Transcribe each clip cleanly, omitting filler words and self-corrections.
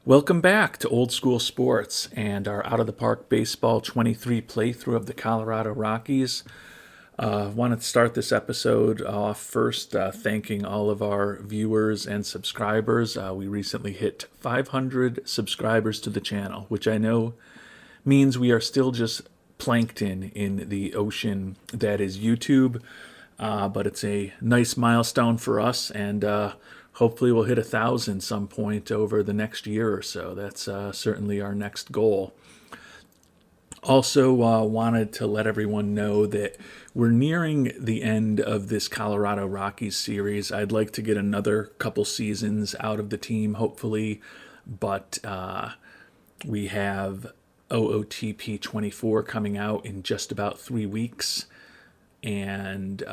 Welcome back to Old School Sports and our Out of the Park Baseball 23 playthrough of the Colorado Rockies. I wanted to start this episode off first thanking all of our viewers and subscribers. We recently hit 500 subscribers to the channel, which I know means we are still just plankton in the ocean that is YouTube. But it's a nice milestone for us, and hopefully we'll hit 1,000 some point over the next year or so. That's certainly our next goal. Also wanted to let everyone know that we're nearing the end of this Colorado Rockies series. I'd like to get another couple seasons out of the team, hopefully, but we have OOTP 24 coming out in just about 3 weeks, and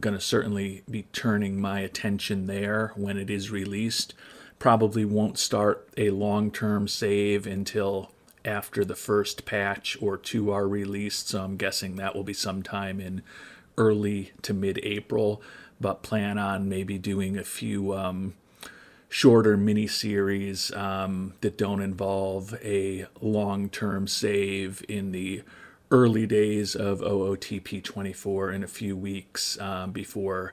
going to certainly be turning my attention there when it is released. Probably won't start a long-term save until after the first patch or two are released, so I'm guessing that will be sometime in early to mid-April, but plan on maybe doing a few shorter mini-series that don't involve a long-term save in the early days of OOTP 24 in a few weeks before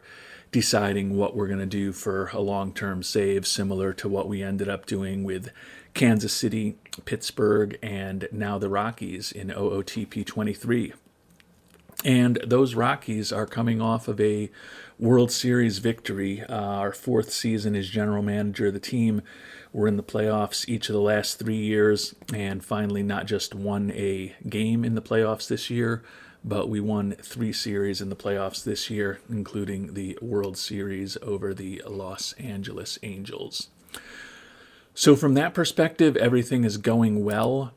deciding what we're going to do for a long-term save, similar to what we ended up doing with Kansas City, Pittsburgh, and now the Rockies in OOTP 23. And those Rockies are coming off of a World Series victory. Our fourth season as general manager of the team. We're in the playoffs each of the last 3 years, and finally not just won a game in the playoffs this year, but we won 3 series in the playoffs this year, including the World Series over the Los Angeles Angels. So from that perspective, everything is going well.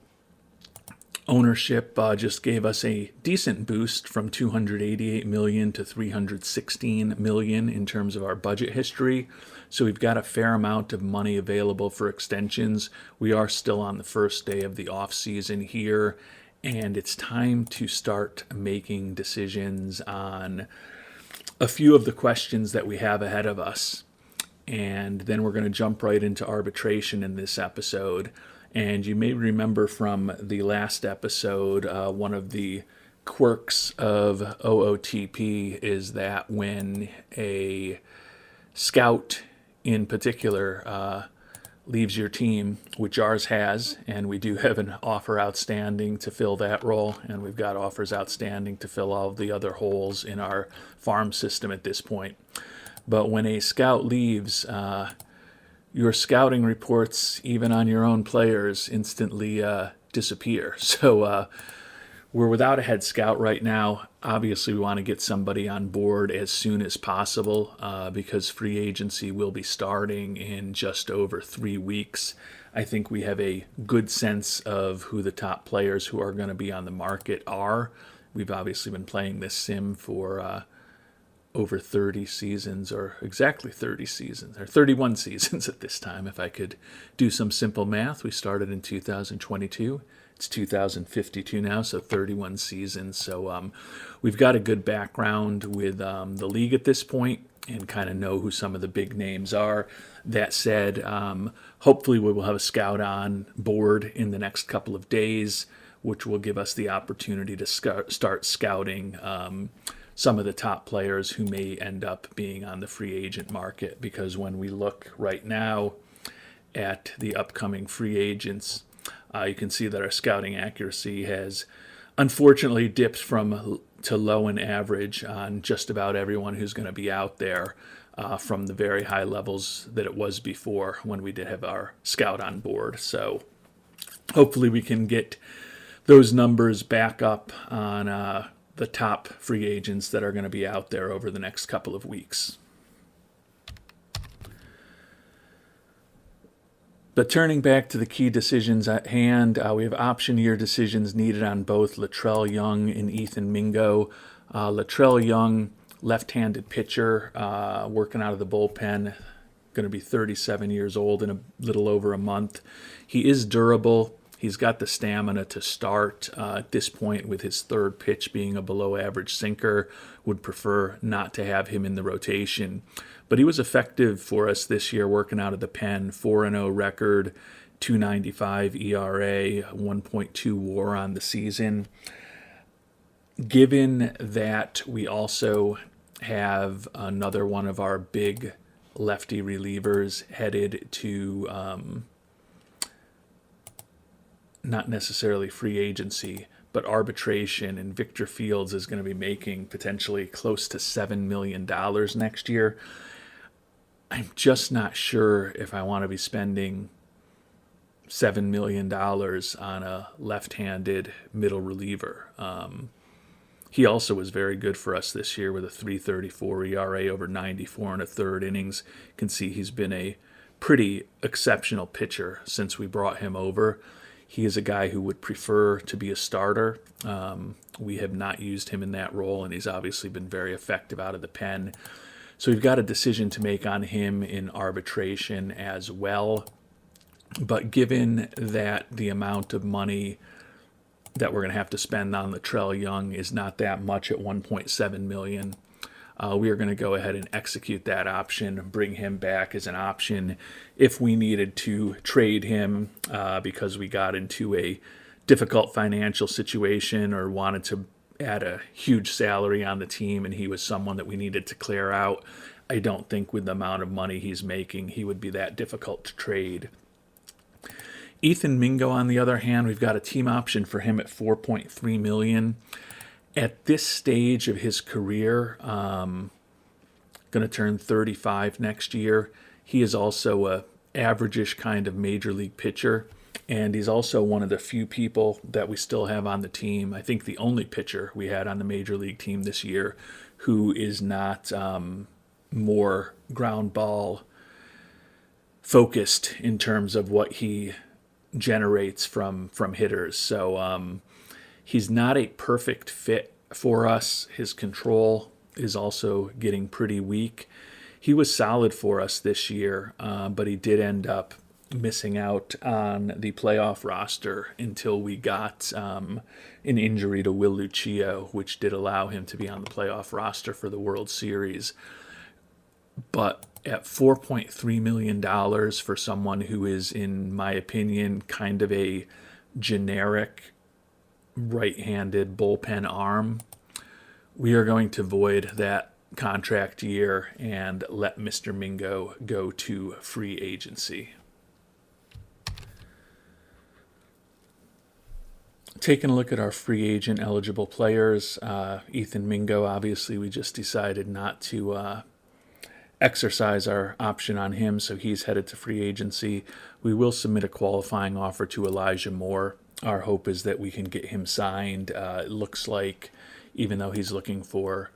Ownership just gave us a decent boost from $288 million to $316 million in terms of our budget history. So we've got a fair amount of money available for extensions. We are still on the first day of the offseason here, and it's time to start making decisions on a few of the questions that we have ahead of us. And then we're going to jump right into arbitration in this episode. And you may remember from the last episode, one of the quirks of OOTP is that when a scout in particular leaves your team, which ours has, and we do have an offer outstanding to fill that role, and we've got offers outstanding to fill all of the other holes in our farm system at this point. But when a scout leaves, your scouting reports, even on your own players, instantly disappear. So we're without a head scout right now. Obviously, we want to get somebody on board as soon as possible because free agency will be starting in just over 3 weeks. I think we have a good sense of who the top players who are going to be on the market are. We've obviously been playing this sim for over 30 seasons, or exactly 30 seasons, or 31 seasons at this time. If I could do some simple math, we started in 2022. It's 2052 now, so 31 seasons. So we've got a good background with the league at this point and kind of know who some of the big names are. That said, hopefully we will have a scout on board in the next couple of days, which will give us the opportunity to start scouting some of the top players who may end up being on the free agent market. Because when we look right now at the upcoming free agents, you can see that our scouting accuracy has unfortunately dipped to low and average on just about everyone who's going to be out there from the very high levels that it was before when we did have our scout on board. So hopefully we can get those numbers back up on the top free agents that are going to be out there over the next couple of weeks. But turning back to the key decisions at hand, we have option year decisions needed on both Latrell Young and Ethan Mingo. Latrell Young, left-handed pitcher, working out of the bullpen, going to be 37 years old in a little over a month. He is durable. He's got the stamina to start at this point with his third pitch being a below-average sinker. Would prefer not to have him in the rotation. But he was effective for us this year working out of the pen, 4-0 record, 2.95 ERA, 1.2 WAR on the season. Given that we also have another one of our big lefty relievers headed to not necessarily free agency, but arbitration, and Victor Fields is going to be making potentially close to $7 million next year. I'm just not sure if I want to be spending $7 million on a left-handed middle reliever. He also was very good for us this year with a 3.34 ERA over 94 and a third innings. You can see he's been a pretty exceptional pitcher since we brought him over. He is a guy who would prefer to be a starter. We have not used him in that role, and he's obviously been very effective out of the pen. So we've got a decision to make on him in arbitration as well. But given that the amount of money that we're going to have to spend on Latrell Young is not that much at $1.7 million, we are going to go ahead and execute that option, bring him back as an option if we needed to trade him because we got into a difficult financial situation or wanted to add a huge salary on the team and he was someone that we needed to clear out. I don't think with the amount of money he's making, he would be that difficult to trade. Ethan Mingo, on the other hand, we've got a team option for him at $4.3 million. At this stage of his career, going to turn 35 next year. He is also a average-ish kind of major league pitcher, and he's also one of the few people that we still have on the team. I think the only pitcher we had on the major league team this year who is not more ground ball focused in terms of what he generates from hitters. So he's not a perfect fit for us. His control is also getting pretty weak. He was solid for us this year, but he did end up missing out on the playoff roster until we got an injury to Will Lucio, which did allow him to be on the playoff roster for the World Series. But at $4.3 million for someone who is, in my opinion, kind of a generic right-handed bullpen arm, we are going to void that contract year and let Mr. Mingo go to free agency. Taking a look at our free agent eligible players, Ethan Mingo, obviously we just decided not to exercise our option on him, so he's headed to free agency. We will submit a qualifying offer to Elijah Moore. Our hope is that we can get him signed. It looks like, even though he's looking for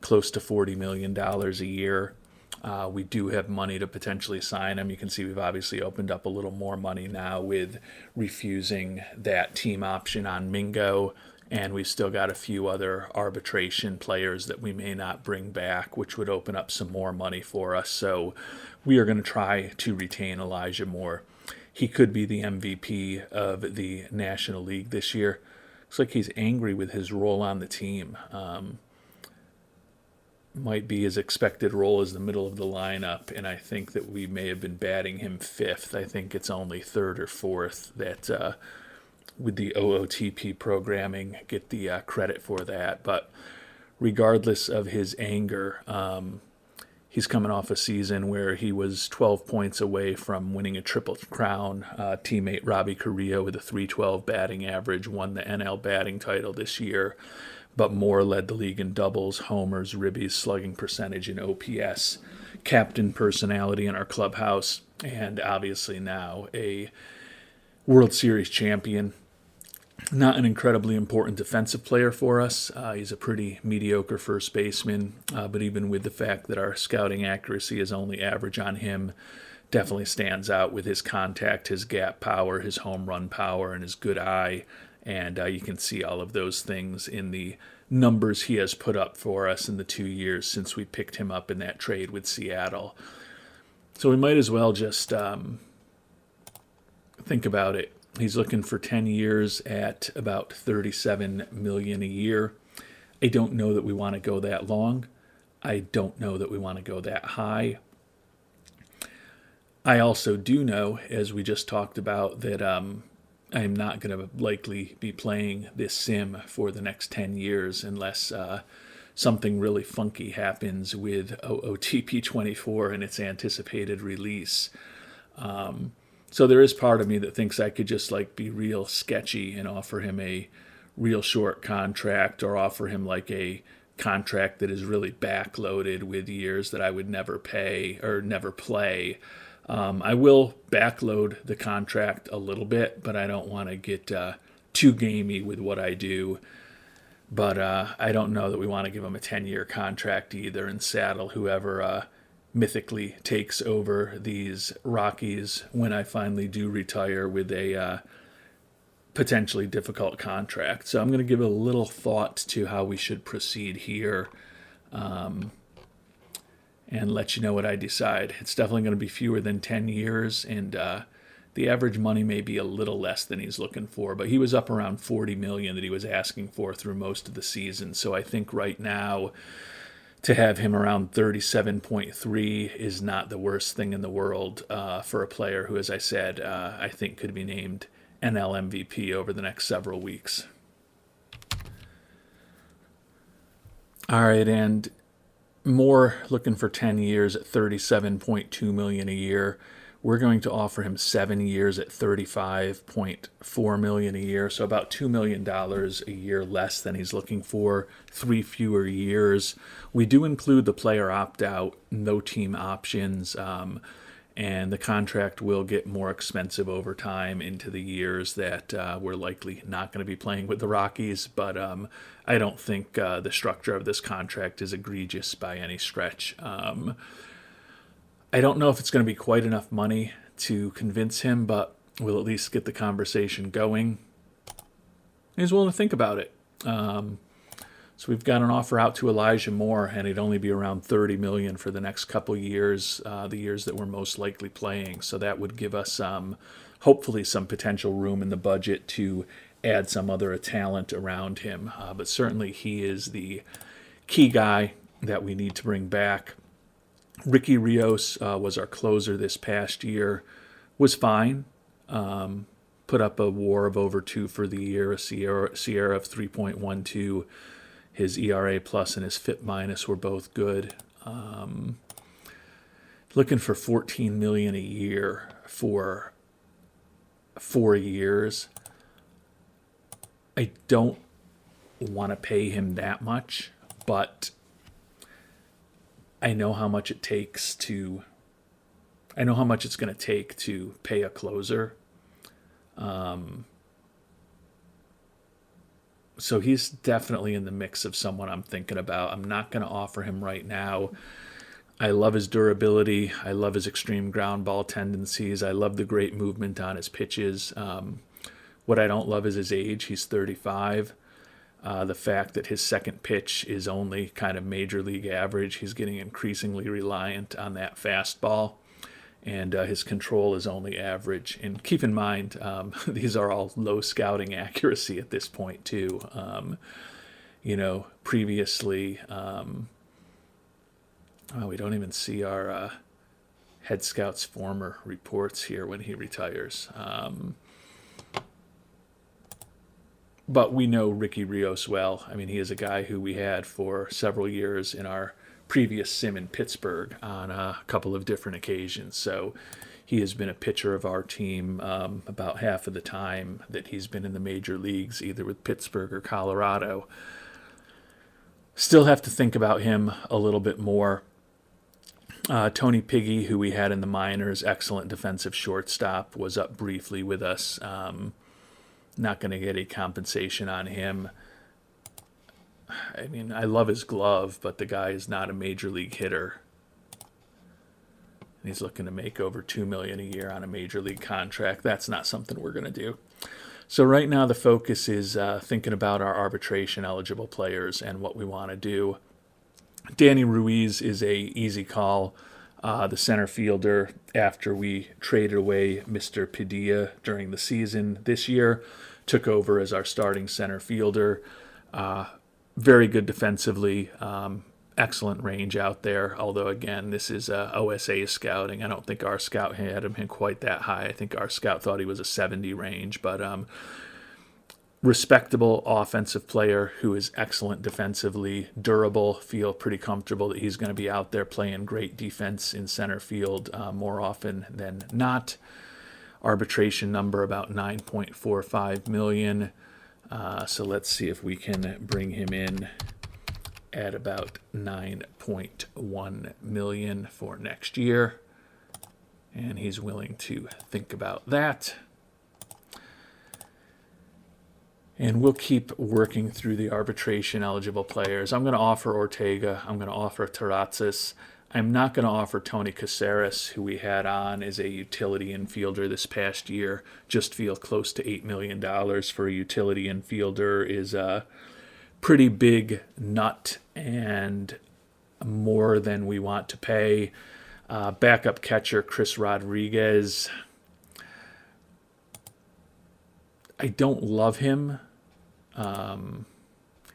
close to $40 million a year, we do have money to potentially sign him. You can see we've obviously opened up a little more money now with refusing that team option on Mingo. And we've still got a few other arbitration players that we may not bring back, which would open up some more money for us. So we are going to try to retain Elijah Moore. He could be the MVP of the National League this year. Looks like he's angry with his role on the team. Might be his expected role as the middle of the lineup, and I think that we may have been batting him fifth. I think it's only third or fourth that with the OOTP programming, get the credit for that. But regardless of his anger, he's coming off a season where he was 12 points away from winning a Triple Crown. Teammate Robbie Carrillo with a .312 batting average won the NL batting title this year. But Moore led the league in doubles, homers, ribbies, slugging percentage, and OPS. Captain personality in our clubhouse, and obviously now a World Series champion. Not an incredibly important defensive player for us. He's a pretty mediocre first baseman, but even with the fact that our scouting accuracy is only average on him, definitely stands out with his contact, his gap power, his home run power, and his good eye. And you can see all of those things in the numbers he has put up for us in the 2 years since we picked him up in that trade with Seattle. So we might as well just think about it. He's looking for 10 years at about $37 million a year. I don't know that we want to go that long. I don't know that we want to go that high. I also do know, as we just talked about, that I am not going to likely be playing this sim for the next 10 years unless something really funky happens with OTP24 and its anticipated release. So there is part of me that thinks I could just like be real sketchy and offer him a real short contract, or offer him like a contract that is really backloaded with years that I would never pay or never play. I will backload the contract a little bit, but I don't want to get too gamey with what I do. But I don't know that we want to give him a 10-year contract either and saddle whoever mythically takes over these Rockies when I finally do retire with a potentially difficult contract. So I'm going to give a little thought to how we should proceed here, and let you know what I decide. It's definitely going to be fewer than 10 years, and the average money may be a little less than he's looking for, but he was up around $40 million that he was asking for through most of the season. So I think right now to have him around 37.3 is not the worst thing in the world for a player who, as I said, I think could be named NL MVP over the next several weeks. All right, and Moore looking for 10 years at $37.2 million a year. We're going to offer him 7 years at $35.4 million a year, so about $2 million a year less than he's looking for, 3 fewer years. We do include the player opt-out, no team options, and the contract will get more expensive over time into the years that we're likely not going to be playing with the Rockies, but I don't think the structure of this contract is egregious by any stretch. I don't know if it's going to be quite enough money to convince him, but we'll at least get the conversation going. He's willing to think about it. So we've got an offer out to Elijah Moore, and it'd only be around $30 million for the next couple years, the years that we're most likely playing. So that would give us hopefully some potential room in the budget to add some other talent around him. But certainly he is the key guy that we need to bring back. Ricky Rios was our closer this past year, was fine. Put up a WAR of over 2 for the year, a Sierra of 3.12. His ERA plus and his FIP minus were both good. Looking for $14 million a year for 4 years. I don't want to pay him that much, but I know how much it takes to. I know how much it's going to take to pay a closer. So he's definitely in the mix of someone I'm thinking about. I'm not going to offer him right now. I love his durability. I love his extreme ground ball tendencies. I love the great movement on his pitches. What I don't love is his age. He's 35. The fact that his second pitch is only kind of major league average. He's getting increasingly reliant on that fastball, and his control is only average. And keep in mind, these are all low scouting accuracy at this point too. Previously, we don't even see our head scout's former reports here when he retires. But we know Ricky Rios well. I mean, he is a guy who we had for several years in our previous sim in Pittsburgh on a couple of different occasions. So he has been a pitcher of our team about half of the time that he's been in the major leagues, either with Pittsburgh or Colorado. Still have to think about him a little bit more. Tony Piggy, who we had in the minors, excellent defensive shortstop, was up briefly with us. Not going to get a compensation on him. I mean, I love his glove, but the guy is not a major league hitter. He's looking to make over $2 million a year on a major league contract. That's not something we're going to do. So right now the focus is thinking about our arbitration eligible players and what we want to do. Danny Ruiz is a easy call. The center fielder, after we traded away Mr. Padilla during the season this year, took over as our starting center fielder. Very good defensively, excellent range out there. Although, again, this is OSA scouting. I don't think our scout had him quite that high. I think our scout thought he was a 70 range. But respectable offensive player who is excellent defensively, durable, feel pretty comfortable that he's going to be out there playing great defense in center field more often than not. Arbitration number about $9.45 million. So let's see if we can bring him in at about $9.1 million for next year. And he's willing to think about that. And we'll keep working through the arbitration eligible players. I'm going to offer Ortega. I'm going to offer Tarazas. I'm not going to offer Tony Caceres, who we had on as a utility infielder this past year. Just feel close to $8 million for a utility infielder is a pretty big nut and more than we want to pay. Backup catcher Chris Rodriguez. I don't love him. And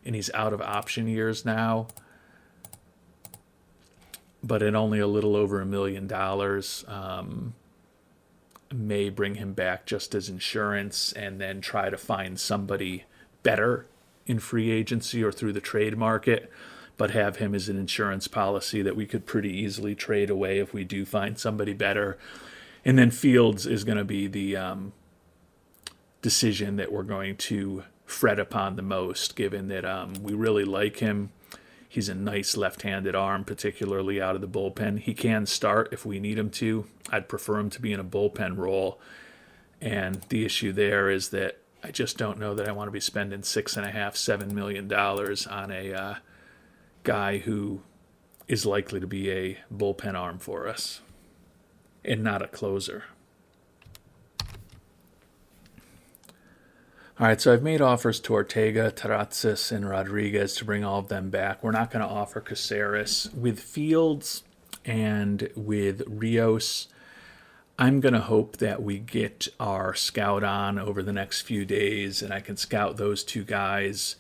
he's out of option years now. But at only a little over $1 million, may bring him back just as insurance and then try to find somebody better in free agency or through the trade market, but have him as an insurance policy that we could pretty easily trade away if we do find somebody better. And then Fields is going to be the decision that we're going to fret upon the most, given that we really like him. He's a nice left-handed arm, particularly out of the bullpen. He can start if we need him to. I'd prefer him to be in a bullpen role. And the issue there is that I just don't know that I want to be spending $6.5–7 million on a guy who is likely to be a bullpen arm for us and not a closer. All right, so I've made offers to Ortega, Tarazas, and Rodriguez to bring all of them back. We're not going to offer Caceres. With Fields and with Rios, I'm going to hope that we get our scout on over the next few days, and I can scout those two guys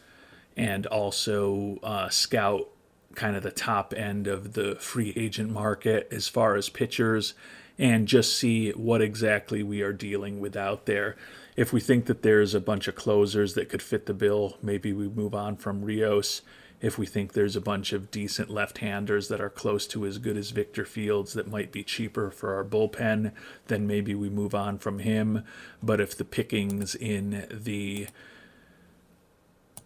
and also scout kind of the top end of the free agent market as far as pitchers and just see what exactly we are dealing with out there. If we think that there's a bunch of closers that could fit the bill, maybe we move on from Rios. If we think there's a bunch of decent left-handers that are close to as good as Victor Fields that might be cheaper for our bullpen, then maybe we move on from him. But if the pickings in the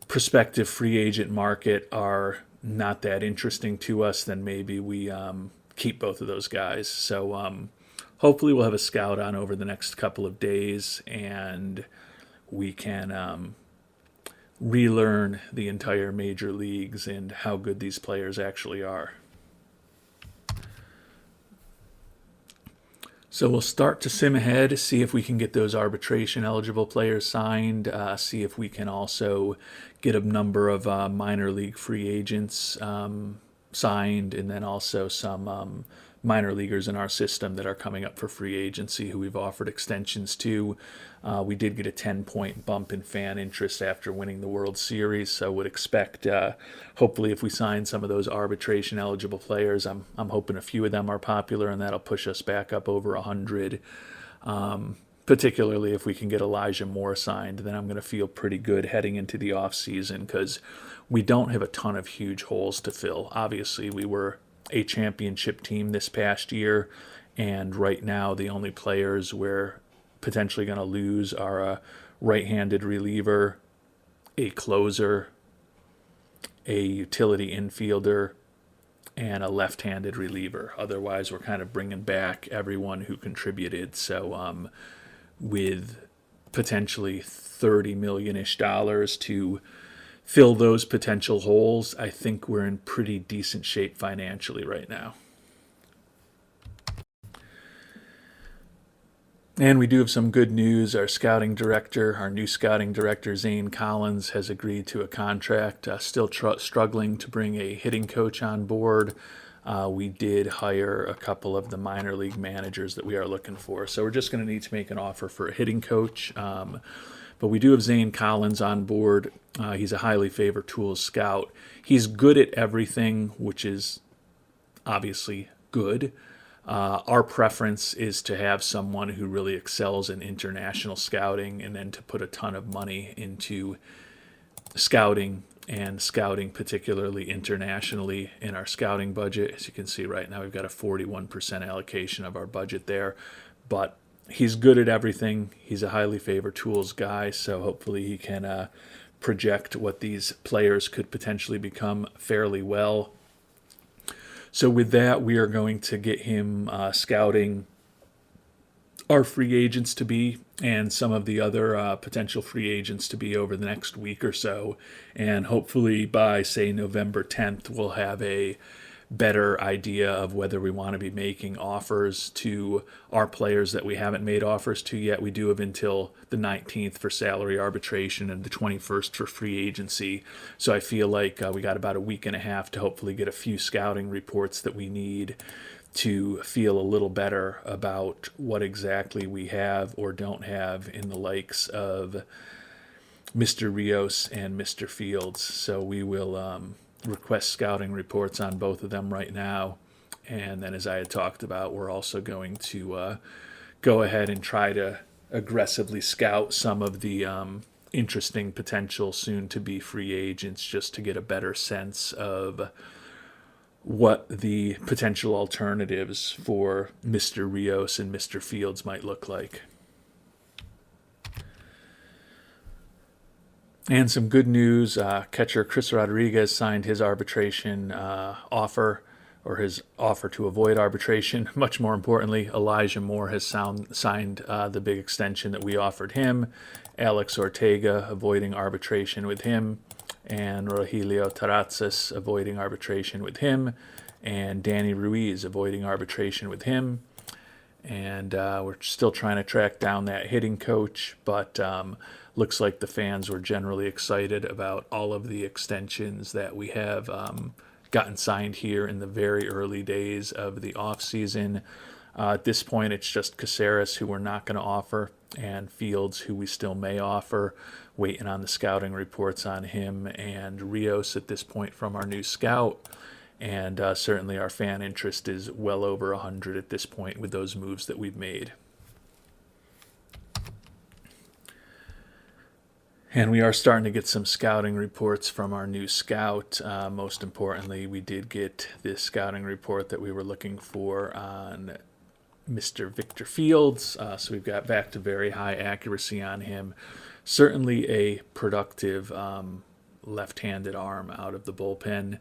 prospective free agent market are not that interesting to us, then maybe we keep both of those guys. So hopefully we'll have a scout on over the next couple of days, and we can relearn the entire major leagues and how good these players actually are. So we'll start to sim ahead, see if we can get those arbitration-eligible players signed, see if we can also get a number of minor league free agents signed, and then also some minor leaguers in our system that are coming up for free agency who we've offered extensions to. We did get a 10-point bump in fan interest after winning the World Series, so would expect, hopefully if we sign some of those arbitration-eligible players, I'm hoping a few of them are popular, and that'll push us back up over 100. Particularly if we can get Elijah Moore signed, then I'm going to feel pretty good heading into the offseason because we don't have a ton of huge holes to fill. Obviously, we were a championship team this past year, and right now the only players we're potentially going to lose are a right-handed reliever, a closer, a utility infielder, and a left-handed reliever. Otherwise, we're kind of bringing back everyone who contributed. So with potentially $30 million-ish to fill those potential holes, I think we're in pretty decent shape financially right now. And we do have some good news. Our new scouting director, Zane Collins, has agreed to a contract. Still struggling to bring a hitting coach on board. We did hire a couple of the minor league managers that we are looking for. So we're just going to need to make an offer for a hitting coach. But we do have Zane Collins on board. He's a highly favored tools scout. He's good at everything, which is obviously good. Our preference is to have someone who really excels in international scouting and then to put a ton of money into scouting and scouting particularly internationally in our scouting budget. As you can see right now, we've got a 41% allocation of our budget there. But he's good at everything. He's a highly favored tools guy, so hopefully he can project what these players could potentially become fairly well. So with that, we are going to get him scouting our free agents to be and some of the other potential free agents to be over the next week or so. And hopefully by, say, November 10th, we'll have a better idea of whether we want to be making offers to our players that we haven't made offers to yet. We do have until the 19th for salary arbitration and the 21st for free agency. So I feel like we got about a week and a half to hopefully get a few scouting reports that we need to feel a little better about what exactly we have or don't have in the likes of Mr. Rios and Mr. Fields. So we will request scouting reports on both of them right now. And then, as I had talked about, we're also going to go ahead and try to aggressively scout some of the interesting potential soon-to-be free agents just to get a better sense of what the potential alternatives for Mr. Rios and Mr. Fields might look like. And some good news, catcher Chris Rodriguez signed his arbitration offer, or his offer to avoid arbitration. Much more importantly, Elijah Moore has signed the big extension that we offered him. Alex Ortega avoiding arbitration with him, and Rogelio Terrazas avoiding arbitration with him, and Danny Ruiz avoiding arbitration with him. And we're still trying to track down that hitting coach, but looks like the fans were generally excited about all of the extensions that we have gotten signed here in the very early days of the offseason. At this point, it's just Caceres, who we're not going to offer, and Fields, who we still may offer, waiting on the scouting reports on him, and Rios at this point from our new scout. And certainly our fan interest is well over 100 at this point with those moves that we've made. And we are starting to get some scouting reports from our new scout. Most importantly, we did get this scouting report that we were looking for on Mr. Victor Fields. So we've got back to very high accuracy on him. Certainly a productive left-handed arm out of the bullpen.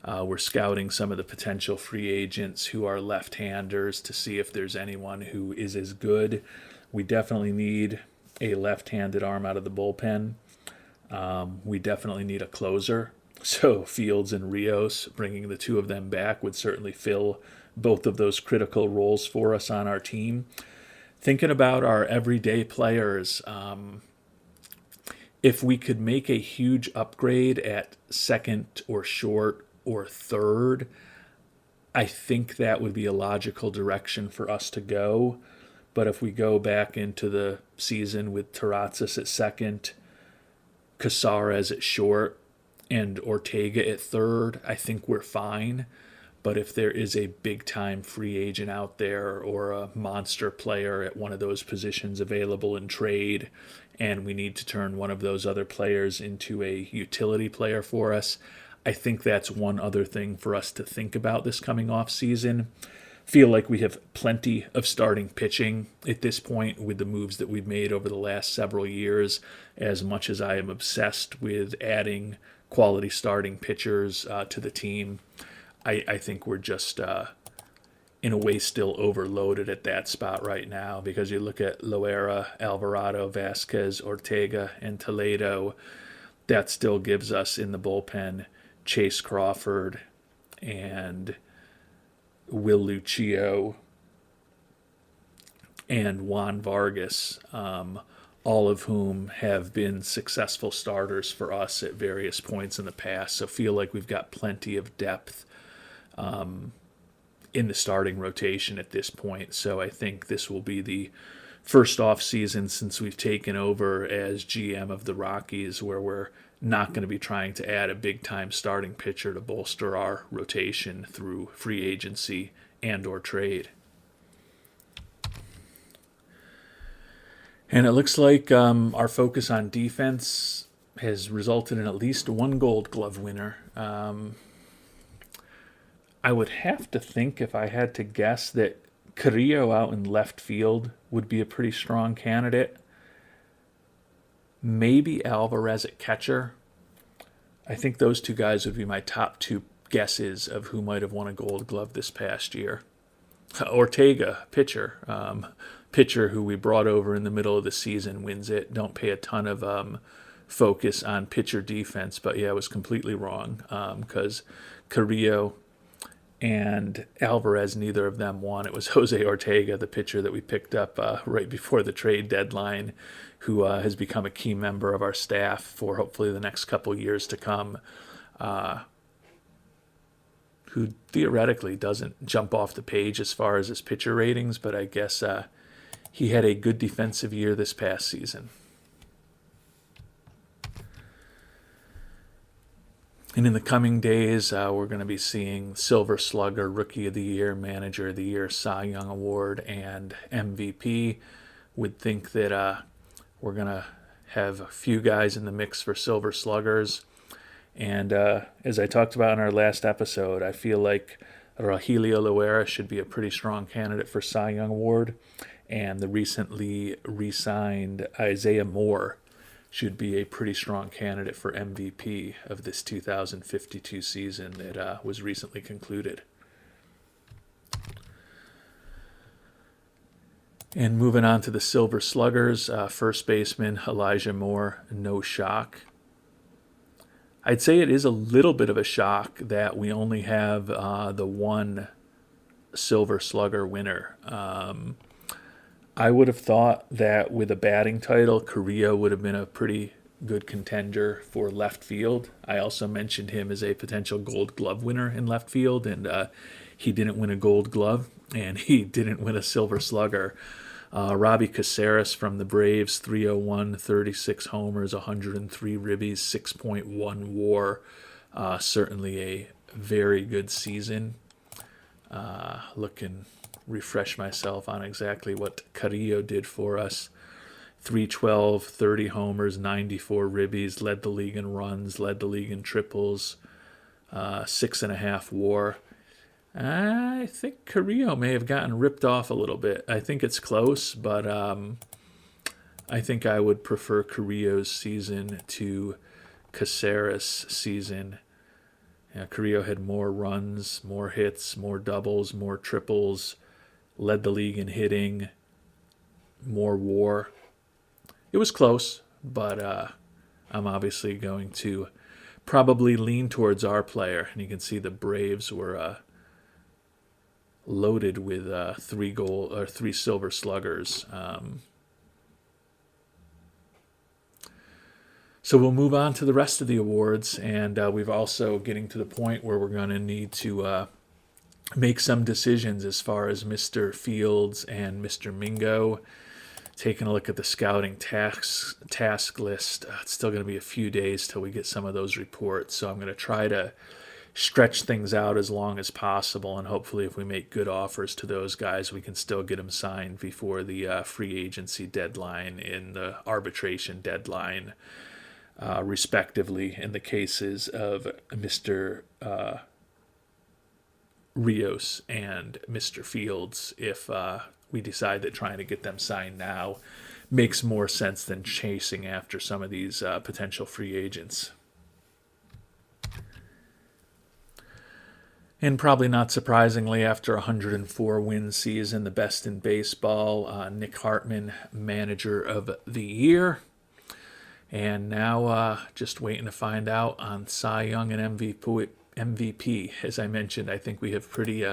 We're scouting some of the potential free agents who are left-handers to see if there's anyone who is as good. We definitely need a left-handed arm out of the bullpen. We definitely need a closer. So Fields and Rios, bringing the two of them back would certainly fill both of those critical roles for us on our team. Thinking about our everyday players, if we could make a huge upgrade at second or short or third, I think that would be a logical direction for us to go. But if we go back into the season with Terrazas at second, Caceres at short, and Ortega at third, I think we're fine. But if there is a big-time free agent out there or a monster player at one of those positions available in trade, and we need to turn one of those other players into a utility player for us, I think that's one other thing for us to think about this coming off season. Feel like we have plenty of starting pitching at this point with the moves that we've made over the last several years. As much as I am obsessed with adding quality starting pitchers to the team, I think we're just in a way still overloaded at that spot right now, because you look at Loera, Alvarado, Vasquez, Ortega, and Toledo, that still gives us in the bullpen Chase Crawford and Will Lucio and Juan Vargas, all of whom have been successful starters for us at various points in the past. So feel like we've got plenty of depth in the starting rotation at this point. So I think this will be the first off season since we've taken over as GM of the Rockies, where we're not going to be trying to add a big-time starting pitcher to bolster our rotation through free agency and or trade. And it looks like our focus on defense has resulted in at least one Gold Glove winner. I would have to think, if I had to guess, that Carrillo out in left field would be a pretty strong candidate. Maybe Alvarez at catcher. I think those two guys would be my top two guesses of who might have won a Gold Glove this past year. Ortega, pitcher. Pitcher who we brought over in the middle of the season, wins it. Don't pay a ton of focus on pitcher defense, but yeah, I was completely wrong because Carrillo and Alvarez, neither of them won. It was Jose Ortega, the pitcher that we picked up right before the trade deadline, who has become a key member of our staff for hopefully the next couple years to come, who theoretically doesn't jump off the page as far as his pitcher ratings, but I guess he had a good defensive year this past season. And in the coming days, we're going to be seeing Silver Slugger, Rookie of the Year, Manager of the Year, Cy Young Award, and MVP. Would think that we're going to have a few guys in the mix for Silver Sluggers. And as I talked about in our last episode, I feel like Rogelio Loera should be a pretty strong candidate for Cy Young Award. And the recently re-signed Isaiah Moore should be a pretty strong candidate for MVP of this 2052 season that was recently concluded. And moving on to the Silver Sluggers, first baseman Elijah Moore, no shock. I'd say it is a little bit of a shock that we only have the one Silver Slugger winner. I would have thought that with a batting title, Carrillo would have been a pretty good contender for left field. I also mentioned him as a potential Gold Glove winner in left field, and he didn't win a Gold Glove, and he didn't win a Silver Slugger. Robbie Caceres from the Braves, 301, 36 homers, 103 ribbies, 6.1 WAR. Certainly a very good season. Refresh myself on exactly what Carrillo did for us. 312, 30 homers, 94 ribbies, led the league in runs, led the league in triples, 6.5 WAR. I think Carrillo may have gotten ripped off a little bit. I think it's close, but I think I would prefer Carrillo's season to Caceres' season. Carrillo had more runs, more hits, more doubles, more triples, led the league in hitting, more WAR. It was close, but I'm obviously going to probably lean towards our player. And you can see the Braves were loaded with 3 Silver Sluggers. So we'll move on to the rest of the awards, and we've also getting to the point where we're going to need to make some decisions as far as Mr. Fields and Mr. Mingo. Taking a look at the scouting task list, it's still going to be a few days till we get some of those reports, so I'm going to try to stretch things out as long as possible, and hopefully if we make good offers to those guys, we can still get them signed before the free agency deadline and the arbitration deadline, respectively, in the cases of Mr. Rios and Mr. Fields, if we decide that trying to get them signed now makes more sense than chasing after some of these potential free agents. And probably not surprisingly, after a 104-win season, the best in baseball, Nick Hartman, Manager of the Year. And now just waiting to find out on Cy Young and MVP. As I mentioned, I think we have pretty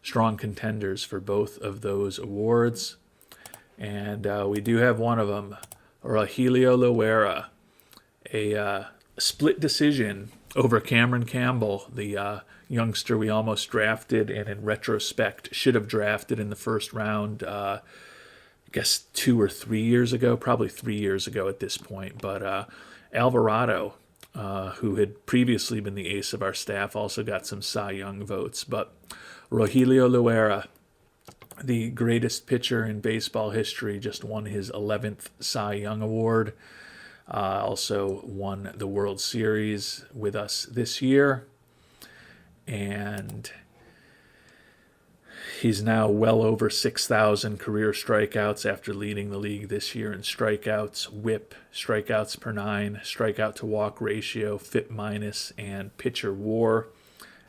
strong contenders for both of those awards. And we do have one of them, Rogelio Loera, a split decision over Cameron Campbell, the youngster we almost drafted and in retrospect should have drafted in the first round. guess 2 or 3 years ago, probably 3 years ago at this point. But Alvarado, who had previously been the ace of our staff, also got some Cy Young votes. But Rogelio Loera, the greatest pitcher in baseball history, just won his 11th Cy Young Award. Also won the World Series with us this year. And he's now well over 6,000 career strikeouts after leading the league this year in strikeouts, whip, strikeouts per nine, strikeout to walk ratio, FIP minus, and pitcher WAR,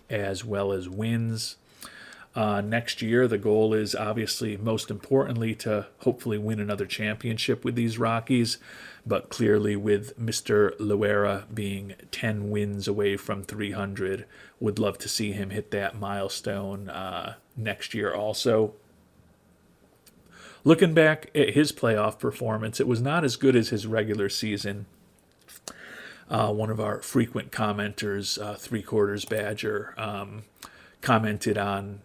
as well as wins. Next year, the goal is obviously, most importantly, to hopefully win another championship with these Rockies. But clearly, with Mr. Loera being 10 wins away from 300, would love to see him hit that milestone next year also. Looking back at his playoff performance, it was not as good as his regular season. One of our frequent commenters, Three Quarters Badger, commented on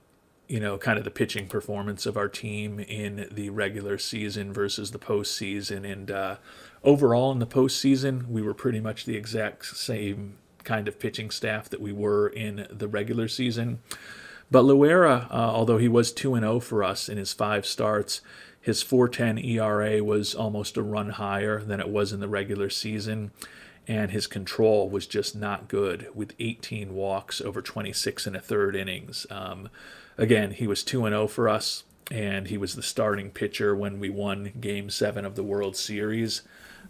kind of the pitching performance of our team in the regular season versus the postseason. And overall in the postseason, we were pretty much the exact same kind of pitching staff that we were in the regular season. But Loera, although he was 2-0 for us in his 5 starts, his 4.10 ERA was almost a run higher than it was in the regular season. And his control was just not good, with 18 walks over 26 1/3 innings. Again, he was 2-0 for us, and he was the starting pitcher when we won Game 7 of the World Series.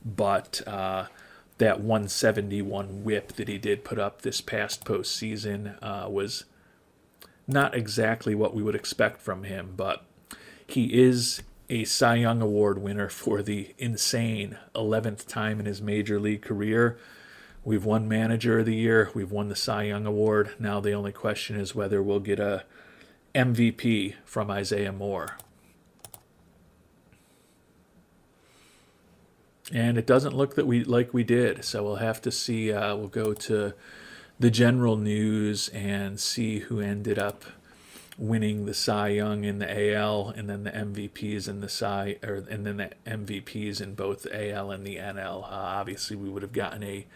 But that 171 whip that he did put up this past postseason was not exactly what we would expect from him. But he is a Cy Young Award winner for the insane 11th time in his major league career. We've won Manager of the Year. We've won the Cy Young Award. Now the only question is whether we'll get a MVP from Isaiah Moore. And it doesn't look that we did, so we'll have to see. We'll go to the general news and see who ended up winning the Cy Young in the AL, and then the MVPs in and then the MVPs in both the AL and the NL. Obviously, we would have gotten a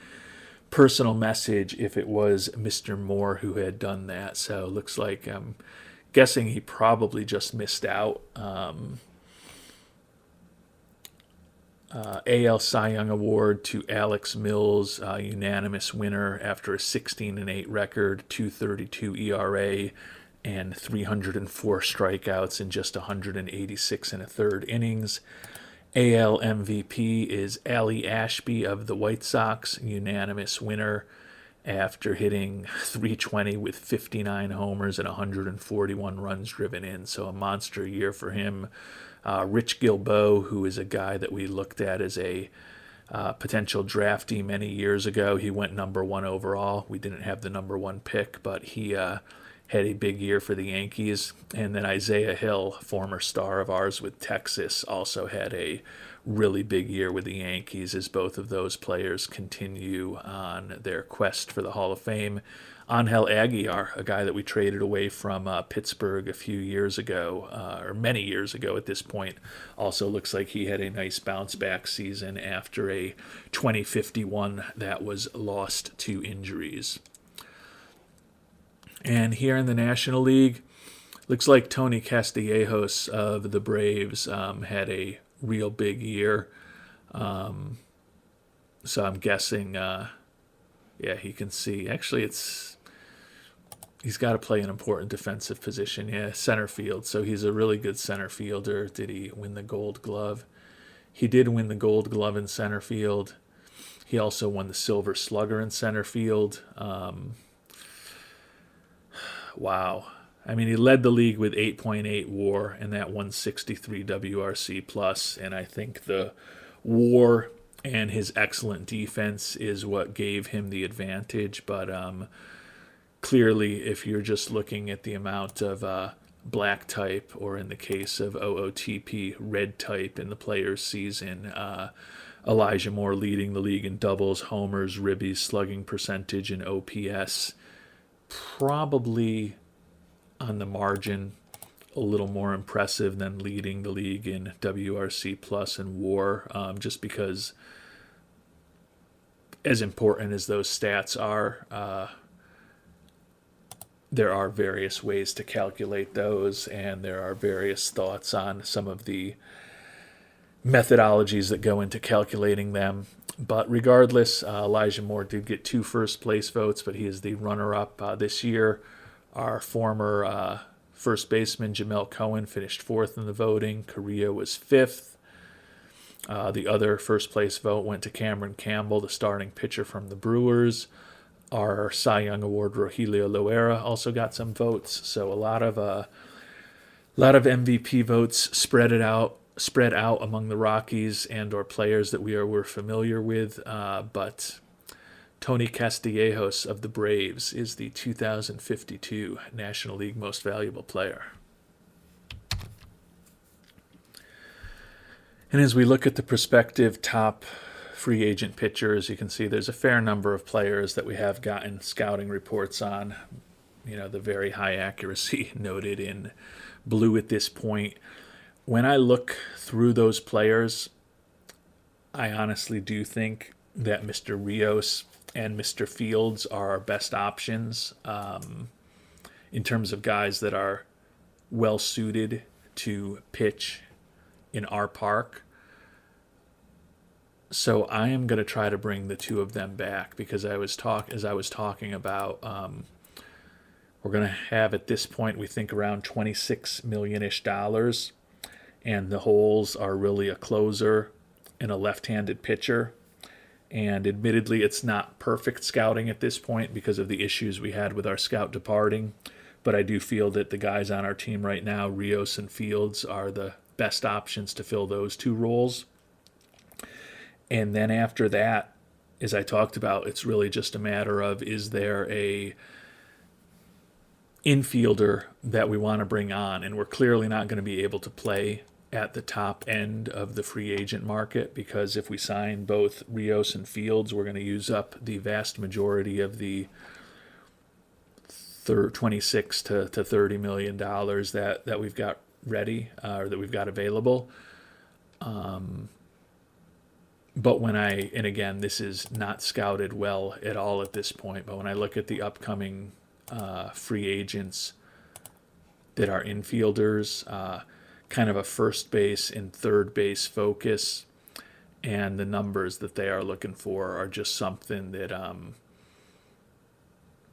personal message if it was Mr. Moore who had done that. So it looks like I'm guessing he probably just missed out. AL Cy Young Award to Alex Mills, unanimous winner after a 16-8 record, 2.32 ERA, and 304 strikeouts in just 186 1/3 innings. AL MVP is Ali Ashby of the White Sox, unanimous winner after hitting 320 with 59 homers and 141 runs driven in. So a monster year for him. Rich Gilbo, who is a guy that we looked at as a potential draftee many years ago. He went number 1 overall. We didn't have the number 1 pick, but he had a big year for the Yankees. And then Isaiah Hill, former star of ours with Texas, also had a really big year with the Yankees, as both of those players continue on their quest for the Hall of Fame. Angel Aguilar, a guy that we traded away from Pittsburgh a few years ago, or many years ago at this point, also looks like he had a nice bounce-back season after a 2051 that was lost to injuries. And here in the National League, looks like Tony Castellanos of the Braves had a real big year. So I'm guessing, he can see. Actually, he's got to play an important defensive position. Yeah, center field. So he's a really good center fielder. Did he win the Gold Glove? He did win the Gold Glove in center field. He also won the Silver Slugger in center field. Wow. I mean, he led the league with 8.8 WAR and that 163 WRC plus. And I think the WAR and his excellent defense is what gave him the advantage. But clearly, if you're just looking at the amount of black type, or in the case of OOTP, red type in the player's season, Elijah Moore leading the league in doubles, homers, ribbies, slugging percentage, and OPS. Probably on the margin a little more impressive than leading the league in WRC plus and WAR, just because as important as those stats are, there are various ways to calculate those, and there are various thoughts on some of the methodologies that go into calculating them. But regardless, Elijah Moore did get 2 first place votes, but he is the runner-up this year. Our former first baseman Jamel Cohen finished 4th in the voting. Carrillo was 5th. The other first place vote went to Cameron Campbell, the starting pitcher from the Brewers. Our Cy Young Award Rogelio Loera also got some votes. So a lot of MVP votes spread out among the Rockies and or players that we're familiar with. But Tony Castellanos of the Braves is the 2052 National League Most Valuable Player. And as we look at the prospective top free agent pitchers, you can see there's a fair number of players that we have gotten scouting reports on. You know, the very high accuracy noted in blue at this point. When I look through those players, I honestly do think that Mr. Rios and Mr. Fields are our best options in terms of guys that are well suited to pitch in our park. So I am going to try to bring the 2 of them back, because as I was talking about, we're going to have at this point, we think, around $26 million-ish, and the holes are really a closer and a left-handed pitcher. And admittedly, it's not perfect scouting at this point because of the issues we had with our scout departing. But I do feel that the guys on our team right now, Rios and Fields, are the best options to fill those 2 roles. And then after that, as I talked about, it's really just a matter of, is there a infielder that we want to bring on? And we're clearly not going to be able to play at the top end of the free agent market, because if we sign both Rios and Fields, we're going to use up the vast majority of the $26 to $30 million that we've got ready, or that we've got available. But and again, this is not scouted well at all at this point, but when I look at the upcoming free agents that are infielders, kind of a first base and third base focus, and the numbers that they are looking for are just something that,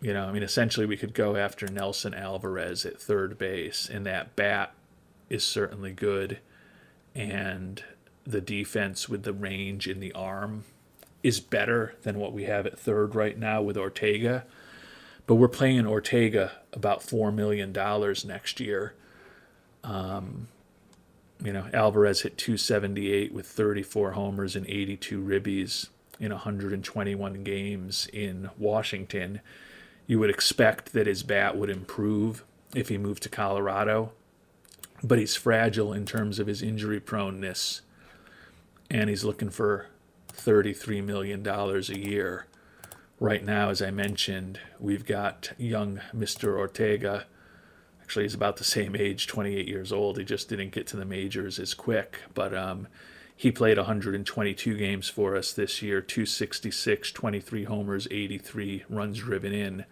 essentially we could go after Nelson Alvarez at third base, and that bat is certainly good, and the defense with the range in the arm is better than what we have at third right now with Ortega. But we're paying Ortega about $4 million next year. Alvarez hit .278 with 34 homers and 82 ribbies in 121 games in Washington. You would expect that his bat would improve if he moved to Colorado, but he's fragile in terms of his injury proneness, and he's looking for $33 million a year. Right now, as I mentioned, we've got young Mr. Ortega. Actually, he's about the same age, 28 years old. He just didn't get to the majors as quick. But he played 122 games for us this year, 266, 23 homers, 83 runs driven in.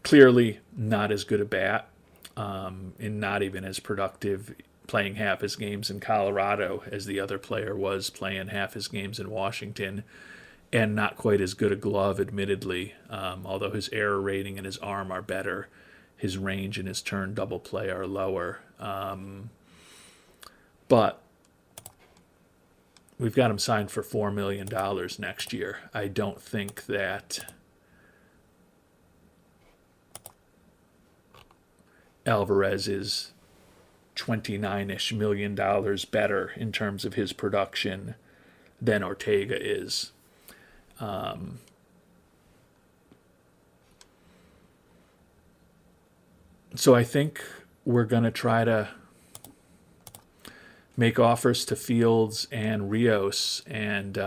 Clearly not as good a bat, and not even as productive playing half his games in Colorado as the other player was playing half his games in Washington, and not quite as good a glove, admittedly, although his error rating and his arm are better. His range and his turn double play are lower. But we've got him signed for $4 million next year. I don't think that Alvarez is $29-ish million better in terms of his production than Ortega is. So I think we're going to try to make offers to Fields and Rios, and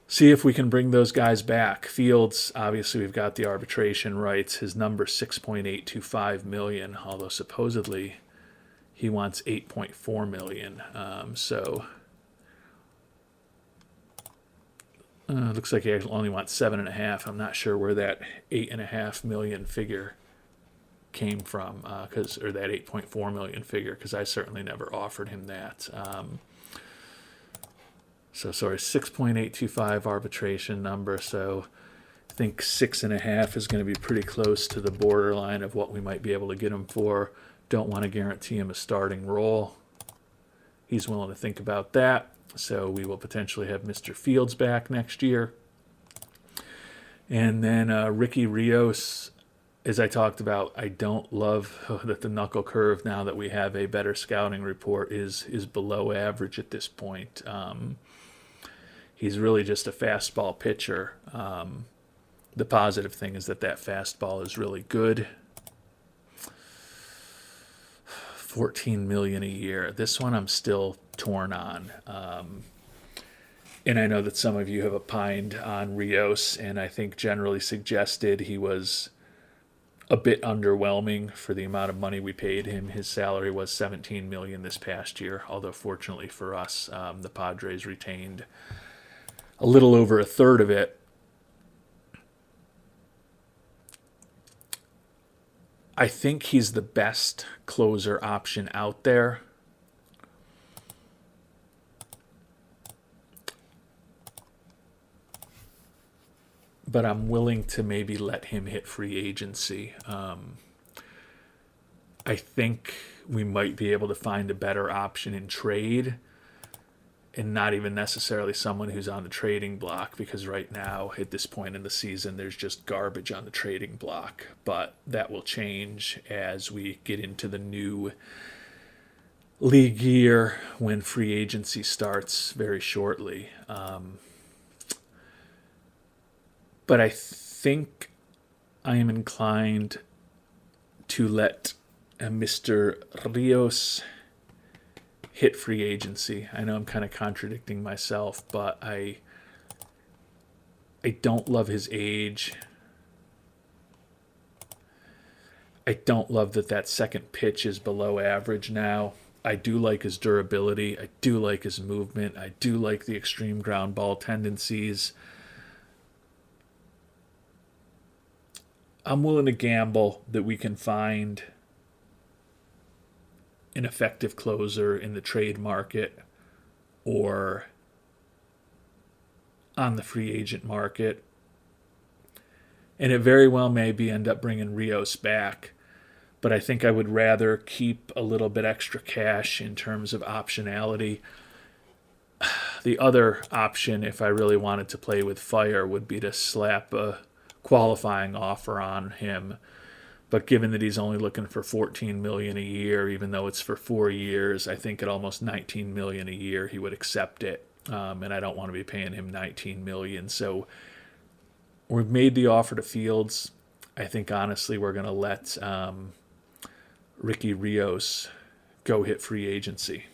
see if we can bring those guys back. Fields, obviously, we've got the arbitration rights. His number 6.825 million, although supposedly he wants 8.4 million. Looks like he only wants 7.5. I'm not sure where that 8.5 million figure came from, or that 8.4 million figure, because I certainly never offered him that. So sorry, 6.825 arbitration number. So I think 6.5 is going to be pretty close to the borderline of what we might be able to get him for. Don't want to guarantee him a starting role. He's willing to think about that. So we will potentially have Mr. Fields back next year. And then Ricky Rios, as I talked about, I don't love that the knuckle curve, now that we have a better scouting report, is below average at this point. He's really just a fastball pitcher. The positive thing is that fastball is really good. 14 million a year. This one I'm still torn on. And I know that some of you have opined on Rios, and I think generally suggested he was a bit underwhelming for the amount of money we paid him. His salary was 17 million this past year, although fortunately for us, the Padres retained a little over a third of it. I think he's the best closer option out there. But I'm willing to maybe let him hit free agency. I think we might be able to find a better option in trade, and not even necessarily someone who's on the trading block, because right now, at this point in the season, there's just garbage on the trading block. But that will change as we get into the new league year, when free agency starts very shortly. But I think I am inclined to let Mr. Rios hit free agency. I know I'm kind of contradicting myself, but I don't love his age. I don't love that second pitch is below average now. I do like his durability. I do like his movement. I do like the extreme ground ball tendencies. I'm willing to gamble that we can find an effective closer in the trade market or on the free agent market. And it very well may be end up bringing Rios back. But I think I would rather keep a little bit extra cash in terms of optionality. The other option, if I really wanted to play with fire, would be to slap a qualifying offer on him. But given that he's only looking for 14 million a year, even though it's for 4 years, I think at almost 19 million a year he would accept it. And I don't want to be paying him 19 million. So we've made the offer to Fields. I think honestly we're going to let Ricky Rios go hit free agency.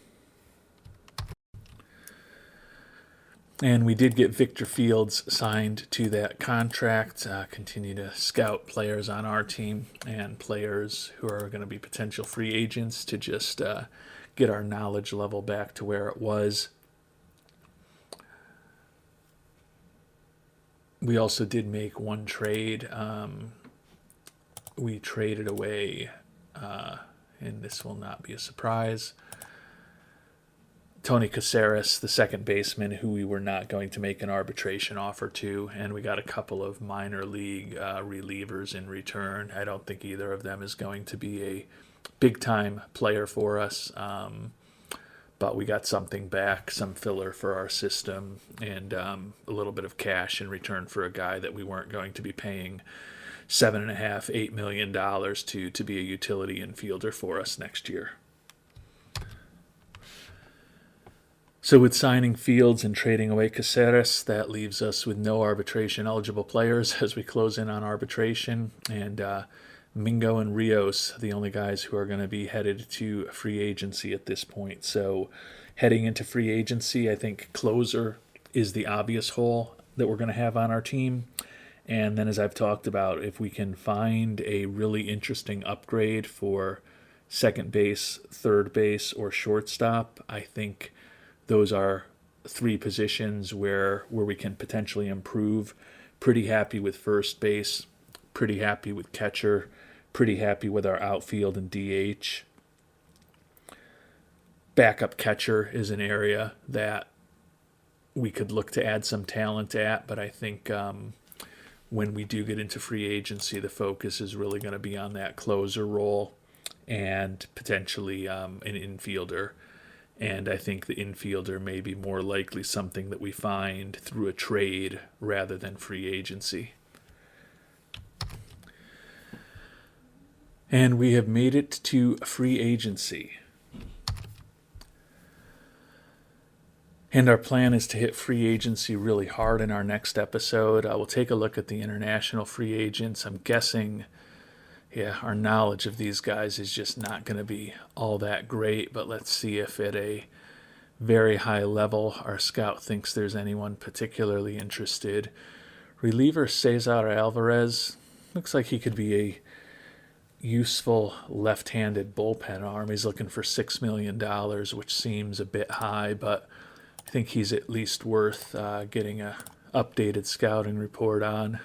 And we did get Victor Fields signed to that contract, continue to scout players on our team and players who are going to be potential free agents to just get our knowledge level back to where it was. We also did make one trade. We traded away, and this will not be a surprise, Tony Caceres, the second baseman, who we were not going to make an arbitration offer to, and we got a couple of minor league relievers in return. I don't think either of them is going to be a big-time player for us, but we got something back, some filler for our system, and a little bit of cash in return for a guy that we weren't going to be paying $7.5–8 million to be a utility infielder for us next year. So with signing Fields and trading away Caceres, that leaves us with no arbitration-eligible players as we close in on arbitration. And Mingo and Rios, the only guys who are going to be headed to free agency at this point. So heading into free agency, I think closer is the obvious hole. that we're going to have on our team. And then, as I've talked about, if we can find a really interesting upgrade for second base, third base, or shortstop, I think those are three positions where we can potentially improve. Pretty happy with first base, pretty happy with catcher, pretty happy with our outfield and DH. Backup catcher is an area that we could look to add some talent at, but I think when we do get into free agency, the focus is really going to be on that closer role and potentially an infielder. And I think the infielder may be more likely something that we find through a trade rather than free agency. And we have made it to free agency. And our plan is to hit free agency really hard in our next episode. We'll take a look at the international free agents. I'm guessing, our knowledge of these guys is just not going to be all that great, but let's see if at a very high level our scout thinks there's anyone particularly interested. Reliever Cesar Alvarez looks like he could be a useful left-handed bullpen arm. He's looking for $6 million, which seems a bit high, but I think he's at least worth getting a updated scouting report on.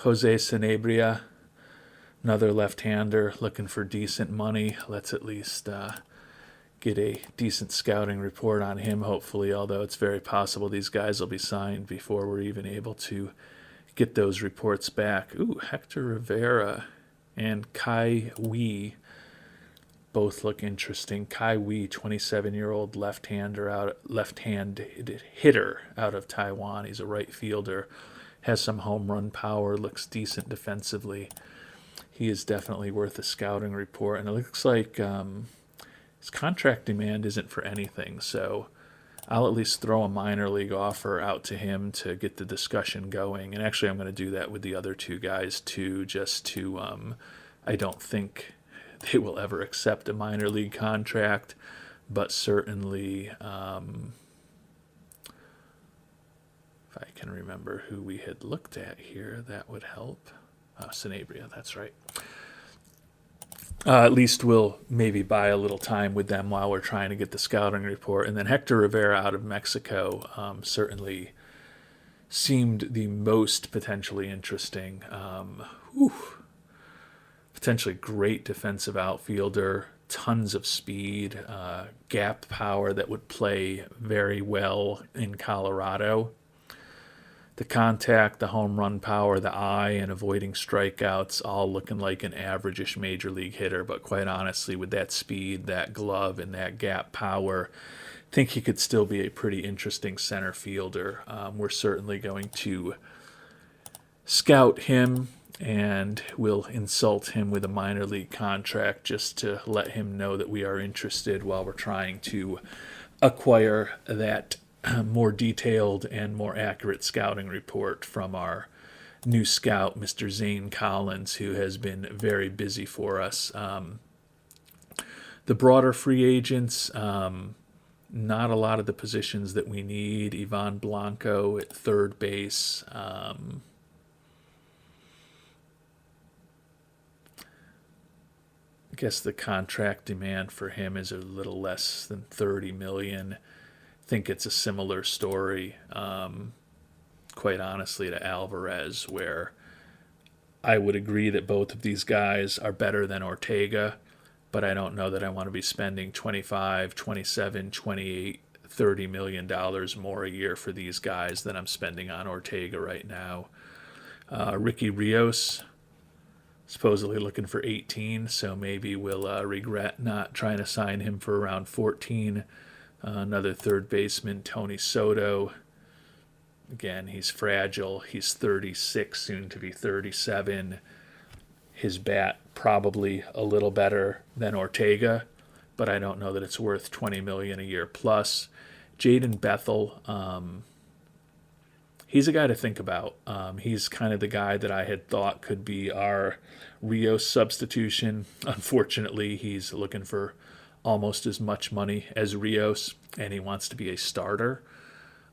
Jose Sanabria, another left-hander looking for decent money. Let's at least get a decent scouting report on him, hopefully, although it's very possible these guys will be signed before we're even able to get those reports back. Hector Rivera and Kai Wee both look interesting. Kai Wee, 27-year-old left-handed hitter out of Taiwan. He's a right fielder, has some home run power, looks decent defensively. He is definitely worth a scouting report, and it looks like his contract demand isn't for anything, so I'll at least throw a minor league offer out to him to get the discussion going. And actually, I'm going to do that with the other two guys too, just to I don't think they will ever accept a minor league contract, but certainly if I can remember who we had looked at here, that would help. Sanabria, that's right. At least we'll maybe buy a little time with them while we're trying to get the scouting report. And then Hector Rivera out of Mexico certainly seemed the most potentially interesting. Potentially great defensive outfielder, tons of speed, gap power that would play very well in Colorado. The contact, the home run power, the eye, and avoiding strikeouts, all looking like an average-ish major league hitter. But quite honestly, with that speed, that glove, and that gap power, I think he could still be a pretty interesting center fielder. We're certainly going to scout him, and we'll insult him with a minor league contract just to let him know that we are interested while we're trying to acquire that more detailed and more accurate scouting report from our new scout, Mr. Zane Collins, who has been very busy for us. The broader free agents, not a lot of the positions that we need. Ivan Blanco at third base. I guess the contract demand for him is a little less than $30 million. Think it's a similar story, quite honestly, to Alvarez, where I would agree that both of these guys are better than Ortega, but I don't know that I want to be spending $25, $27, $28, $30 million more a year for these guys than I'm spending on Ortega right now. Ricky Rios, supposedly looking for 18, so maybe we'll regret not trying to sign him for around 14. Another third baseman, Tony Soto. Again, he's fragile. He's 36, soon to be 37. His bat probably a little better than Ortega, but I don't know that it's worth $20 million a year plus. Jaden Bethel, he's a guy to think about. He's kind of the guy that I had thought could be our Rios substitution. Unfortunately, he's looking for almost as much money as Rios, and he wants to be a starter.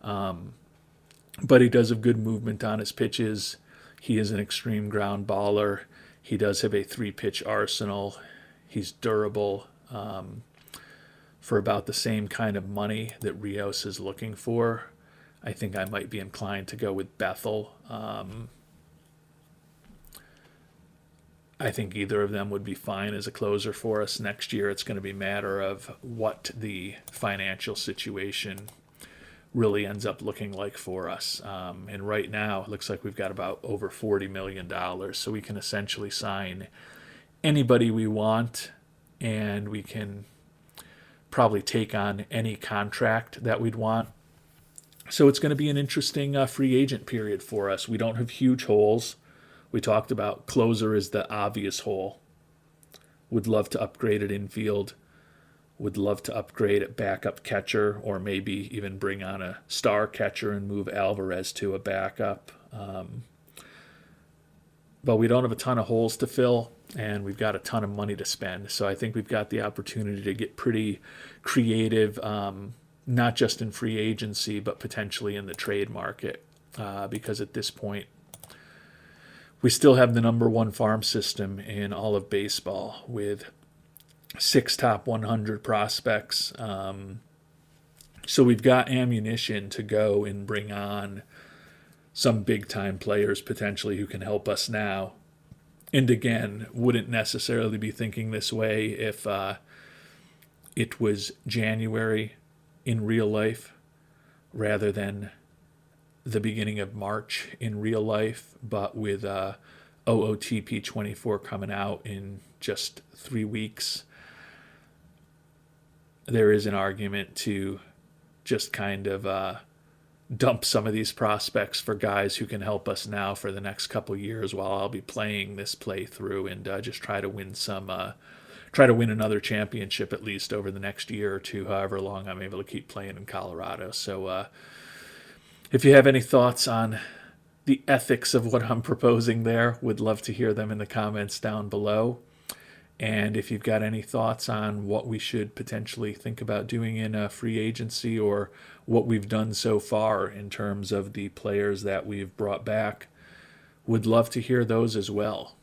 But he does have good movement on his pitches. He is an extreme ground baller. He does have a 3-pitch arsenal. He's durable. For about the same kind of money that Rios is looking for, I think I might be inclined to go with Bethel. I think either of them would be fine as a closer for us next year. It's going to be a matter of what the financial situation really ends up looking like for us. And right now, it looks like we've got about over $40 million. So we can essentially sign anybody we want, and we can probably take on any contract that we'd want. So it's going to be an interesting free agent period for us. We don't have huge holes. We talked about closer is the obvious hole. Would love to upgrade at infield. Would love to upgrade at backup catcher, or maybe even bring on a star catcher and move Alvarez to a backup. But we don't have a ton of holes to fill, and we've got a ton of money to spend. So I think we've got the opportunity to get pretty creative, not just in free agency, but potentially in the trade market. Because at this point, we still have the number one farm system in all of baseball with 6 top 100 prospects. So we've got ammunition to go and bring on some big-time players potentially who can help us now. And again, wouldn't necessarily be thinking this way if it was January in real life rather than the beginning of March in real life. But with OOTP 24 coming out in just 3 weeks, there is an argument to just kind of dump some of these prospects for guys who can help us now for the next couple years while I'll be playing this playthrough, and just try to win another championship at least over the next year or two, however long I'm able to keep playing in Colorado. So if you have any thoughts on the ethics of what I'm proposing there, would love to hear them in the comments down below. And if you've got any thoughts on what we should potentially think about doing in a free agency, or what we've done so far in terms of the players that we've brought back, would love to hear those as well.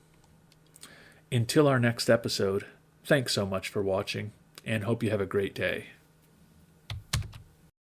Until our next episode, thanks so much for watching, and hope you have a great day.